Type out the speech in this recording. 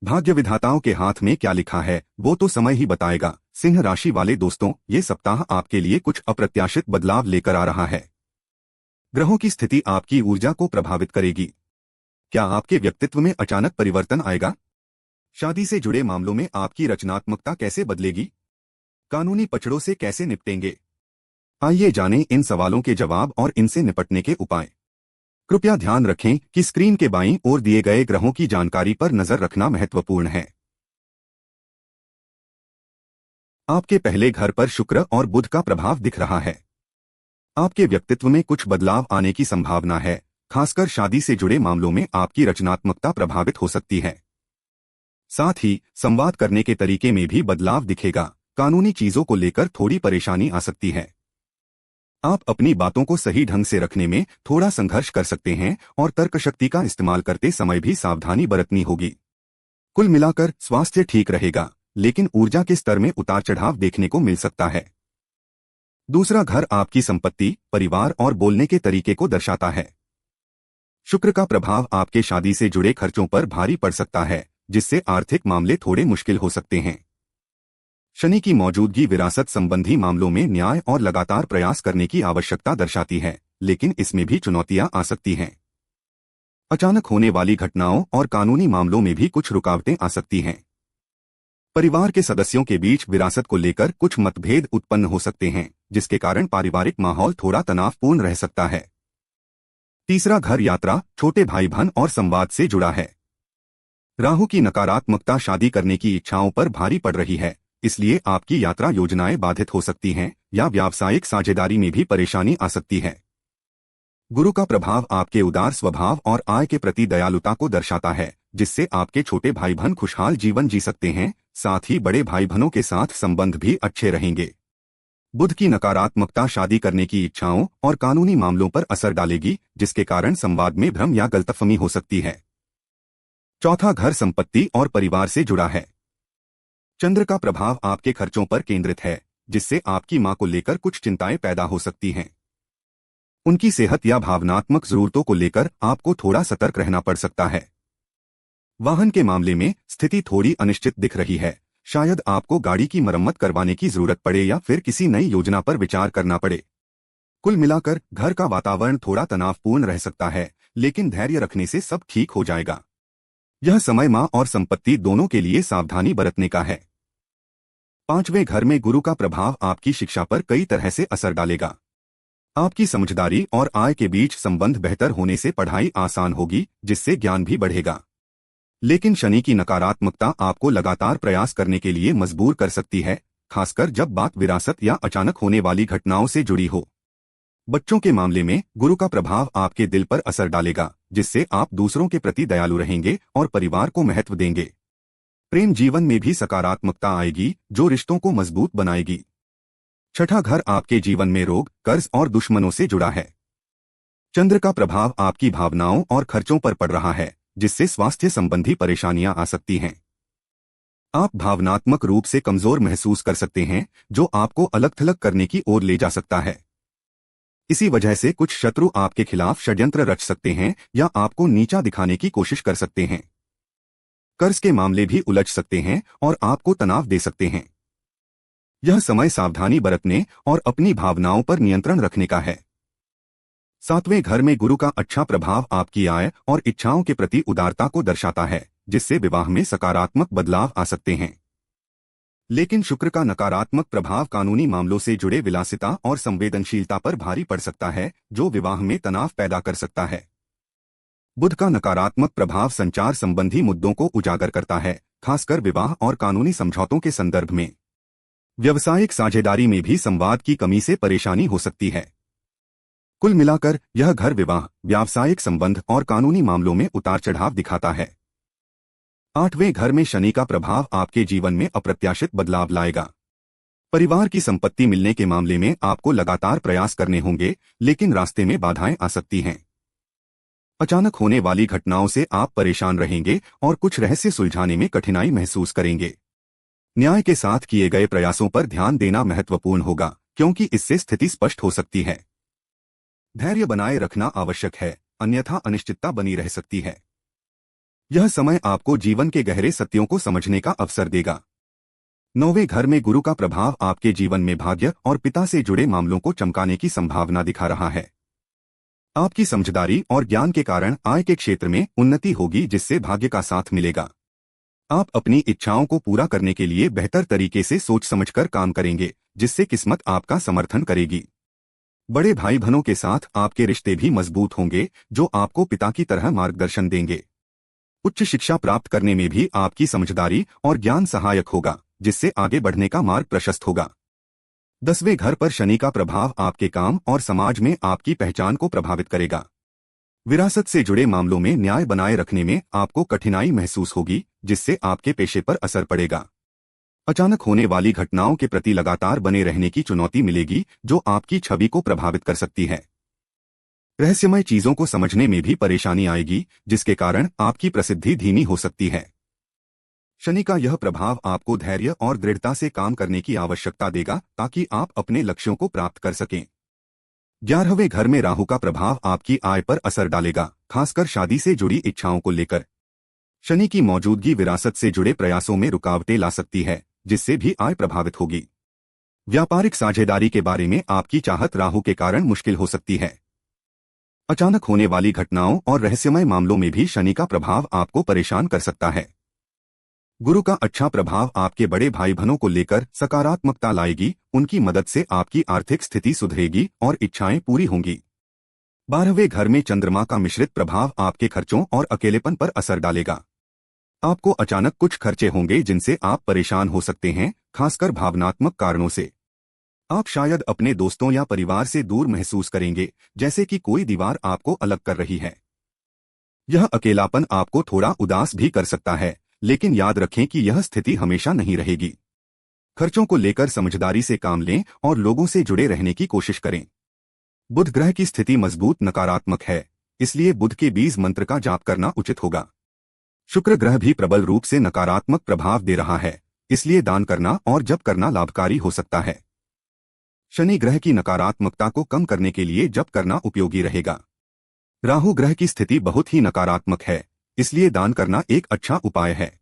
भाग्य विधाताओं के हाथ में क्या लिखा है वो तो समय ही बताएगा। सिंह राशि वाले दोस्तों, ये सप्ताह आपके लिए कुछ अप्रत्याशित बदलाव लेकर आ रहा है। ग्रहों की स्थिति आपकी ऊर्जा को प्रभावित करेगी। क्या आपके व्यक्तित्व में अचानक परिवर्तन आएगा? शादी से जुड़े मामलों में आपकी रचनात्मकता कैसे बदलेगी? कानूनी पचड़ों से कैसे निपटेंगे? आइए जानें इन सवालों के जवाब और इनसे निपटने के उपाय। कृपया ध्यान रखें कि स्क्रीन के बाईं ओर दिए गए ग्रहों की जानकारी पर नजर रखना महत्वपूर्ण है। आपके पहले घर पर शुक्र और बुध का प्रभाव दिख रहा है। आपके व्यक्तित्व में कुछ बदलाव आने की संभावना है। खासकर शादी से जुड़े मामलों में आपकी रचनात्मकता प्रभावित हो सकती है। साथ ही संवाद करने के तरीके में भी बदलाव दिखेगा। कानूनी चीजों को लेकर थोड़ी परेशानी आ सकती है। आप अपनी बातों को सही ढंग से रखने में थोड़ा संघर्ष कर सकते हैं और तर्क शक्ति का इस्तेमाल करते समय भी सावधानी बरतनी होगी। कुल मिलाकर स्वास्थ्य ठीक रहेगा, लेकिन ऊर्जा के स्तर में उतार चढ़ाव देखने को मिल सकता है। दूसरा घर आपकी संपत्ति, परिवार और बोलने के तरीके को दर्शाता है। शुक्र का प्रभाव आपके शादी से जुड़े खर्चों पर भारी पड़ सकता है, जिससे आर्थिक मामले थोड़े मुश्किल हो सकते हैं। शनि की मौजूदगी विरासत संबंधी मामलों में न्याय और लगातार प्रयास करने की आवश्यकता दर्शाती है, लेकिन इसमें भी चुनौतियां आ सकती हैं। अचानक होने वाली घटनाओं और कानूनी मामलों में भी कुछ रुकावटें आ सकती हैं। परिवार के सदस्यों के बीच विरासत को लेकर कुछ मतभेद उत्पन्न हो सकते हैं, जिसके कारण पारिवारिक माहौल थोड़ा तनावपूर्ण रह सकता है। तीसरा घर यात्रा, छोटे भाई बहन और संवाद से जुड़ा है। राहु की नकारात्मकता शादी करने की इच्छाओं पर भारी पड़ रही है, इसलिए आपकी यात्रा योजनाएं बाधित हो सकती हैं या व्यावसायिक साझेदारी में भी परेशानी आ सकती है। गुरु का प्रभाव आपके उदार स्वभाव और आय के प्रति दयालुता को दर्शाता है, जिससे आपके छोटे भाई बहन खुशहाल जीवन जी सकते हैं। साथ ही बड़े भाई बहनों के साथ संबंध भी अच्छे रहेंगे। बुध की नकारात्मकता शादी करने की इच्छाओं और कानूनी मामलों पर असर डालेगी, जिसके कारण संवाद में भ्रम या गलतफहमी हो सकती है। चौथा घर संपत्ति और परिवार से जुड़ा है। चंद्र का प्रभाव आपके खर्चों पर केंद्रित है, जिससे आपकी मां को लेकर कुछ चिंताएं पैदा हो सकती हैं। उनकी सेहत या भावनात्मक जरूरतों को लेकर आपको थोड़ा सतर्क रहना पड़ सकता है। वाहन के मामले में स्थिति थोड़ी अनिश्चित दिख रही है। शायद आपको गाड़ी की मरम्मत करवाने की जरूरत पड़े या फिर किसी नई योजना पर विचार करना पड़े। कुल मिलाकर घर का वातावरण थोड़ा तनावपूर्ण रह सकता है, लेकिन धैर्य रखने से सब ठीक हो जाएगा। यह समय मां और संपत्ति दोनों के लिए सावधानी बरतने का है। पांचवें घर में गुरु का प्रभाव आपकी शिक्षा पर कई तरह से असर डालेगा। आपकी समझदारी और आय के बीच संबंध बेहतर होने से पढ़ाई आसान होगी, जिससे ज्ञान भी बढ़ेगा। लेकिन शनि की नकारात्मकता आपको लगातार प्रयास करने के लिए मजबूर कर सकती है, खासकर जब बात विरासत या अचानक होने वाली घटनाओं से जुड़ी हो। बच्चों के मामले में गुरु का प्रभाव आपके दिल पर असर डालेगा, जिससे आप दूसरों के प्रति दयालु रहेंगे और परिवार को महत्व देंगे। प्रेम जीवन में भी सकारात्मकता आएगी, जो रिश्तों को मजबूत बनाएगी। छठा घर आपके जीवन में रोग, कर्ज और दुश्मनों से जुड़ा है। चंद्र का प्रभाव आपकी भावनाओं और खर्चों पर पड़ रहा है, जिससे स्वास्थ्य संबंधी परेशानियां आ सकती हैं। आप भावनात्मक रूप से कमजोर महसूस कर सकते हैं, जो आपको अलग-थलग करने की ओर ले जा सकता है। इसी वजह से कुछ शत्रु आपके खिलाफ षड्यंत्र रच सकते हैं या आपको नीचा दिखाने की कोशिश कर सकते हैं। कर्ज के मामले भी उलझ सकते हैं और आपको तनाव दे सकते हैं। यह समय सावधानी बरतने और अपनी भावनाओं पर नियंत्रण रखने का है। सातवें घर में गुरु का अच्छा प्रभाव आपकी आय और इच्छाओं के प्रति उदारता को दर्शाता है, जिससे विवाह में सकारात्मक बदलाव आ सकते हैं। लेकिन शुक्र का नकारात्मक प्रभाव कानूनी मामलों से जुड़े विलासिता और संवेदनशीलता पर भारी पड़ सकता है, जो विवाह में तनाव पैदा कर सकता है। बुध का नकारात्मक प्रभाव संचार संबंधी मुद्दों को उजागर करता है, खासकर विवाह और कानूनी समझौतों के संदर्भ में। व्यावसायिक साझेदारी में भी संवाद की कमी से परेशानी हो सकती है। कुल मिलाकर यह घर विवाह, व्यावसायिक संबंध और कानूनी मामलों में उतार चढ़ाव दिखाता है। आठवें घर में शनि का प्रभाव आपके जीवन में अप्रत्याशित बदलाव लाएगा। परिवार की संपत्ति मिलने के मामले में आपको लगातार प्रयास करने होंगे, लेकिन रास्ते में बाधाएं आ सकती हैं। अचानक होने वाली घटनाओं से आप परेशान रहेंगे और कुछ रहस्य सुलझाने में कठिनाई महसूस करेंगे। न्याय के साथ किए गए प्रयासों पर ध्यान देना महत्वपूर्ण होगा, क्योंकि इससे स्थिति स्पष्ट हो सकती है। धैर्य बनाए रखना आवश्यक है, अन्यथा अनिश्चितता बनी रह सकती है। यह समय आपको जीवन के गहरे सत्यों को समझने का अवसर देगा। 9वें घर में गुरु का प्रभाव आपके जीवन में भाग्य और पिता से जुड़े मामलों को चमकाने की संभावना दिखा रहा है। आपकी समझदारी और ज्ञान के कारण आय के क्षेत्र में उन्नति होगी, जिससे भाग्य का साथ मिलेगा। आप अपनी इच्छाओं को पूरा करने के लिए बेहतर तरीके से सोच समझकर काम करेंगे, जिससे किस्मत आपका समर्थन करेगी। बड़े भाई बहनों के साथ आपके रिश्ते भी मजबूत होंगे, जो आपको पिता की तरह मार्गदर्शन देंगे। उच्च शिक्षा प्राप्त करने में भी आपकी समझदारी और ज्ञान सहायक होगा, जिससे आगे बढ़ने का मार्ग प्रशस्त होगा। 10वें घर पर शनि का प्रभाव आपके काम और समाज में आपकी पहचान को प्रभावित करेगा। विरासत से जुड़े मामलों में न्याय बनाए रखने में आपको कठिनाई महसूस होगी, जिससे आपके पेशे पर असर पड़ेगा। अचानक होने वाली घटनाओं के प्रति लगातार बने रहने की चुनौती मिलेगी, जो आपकी छवि को प्रभावित कर सकती है। रहस्यमय चीजों को समझने में भी परेशानी आएगी, जिसके कारण आपकी प्रसिद्धि धीमी हो सकती है। शनि का यह प्रभाव आपको धैर्य और दृढ़ता से काम करने की आवश्यकता देगा, ताकि आप अपने लक्ष्यों को प्राप्त कर सकें। 11वें घर में राहु का प्रभाव आपकी आय पर असर डालेगा, खासकर शादी से जुड़ी इच्छाओं को लेकर। शनि की मौजूदगी विरासत से जुड़े प्रयासों में रुकावटें ला सकती है, जिससे भी आय प्रभावित होगी। व्यापारिक साझेदारी के बारे में आपकी चाहत राहु के कारण मुश्किल हो सकती है। अचानक होने वाली घटनाओं और रहस्यमय मामलों में भी शनि का प्रभाव आपको परेशान कर सकता है। गुरु का अच्छा प्रभाव आपके बड़े भाई बहनों को लेकर सकारात्मकता लाएगी, उनकी मदद से आपकी आर्थिक स्थिति सुधरेगी और इच्छाएं पूरी होंगी। 12वें घर में चंद्रमा का मिश्रित प्रभाव आपके खर्चों और अकेलेपन पर असर डालेगा। आपको अचानक कुछ खर्चे होंगे, जिनसे आप परेशान हो सकते हैं, खासकर भावनात्मक कारणों से। आप शायद अपने दोस्तों या परिवार से दूर महसूस करेंगे, जैसे कि कोई दीवार आपको अलग कर रही है। यह अकेलापन आपको थोड़ा उदास भी कर सकता है, लेकिन याद रखें कि यह स्थिति हमेशा नहीं रहेगी। खर्चों को लेकर समझदारी से काम लें और लोगों से जुड़े रहने की कोशिश करें। बुध ग्रह की स्थिति मजबूत नकारात्मक है, इसलिए बुध के बीज मंत्र का जाप करना उचित होगा। शुक्र ग्रह भी प्रबल रूप से नकारात्मक प्रभाव दे रहा है, इसलिए दान करना और जप करना लाभकारी हो सकता है। शनि ग्रह की नकारात्मकता को कम करने के लिए जप करना उपयोगी रहेगा। राहु ग्रह की स्थिति बहुत ही नकारात्मक है, इसलिए दान करना एक अच्छा उपाय है।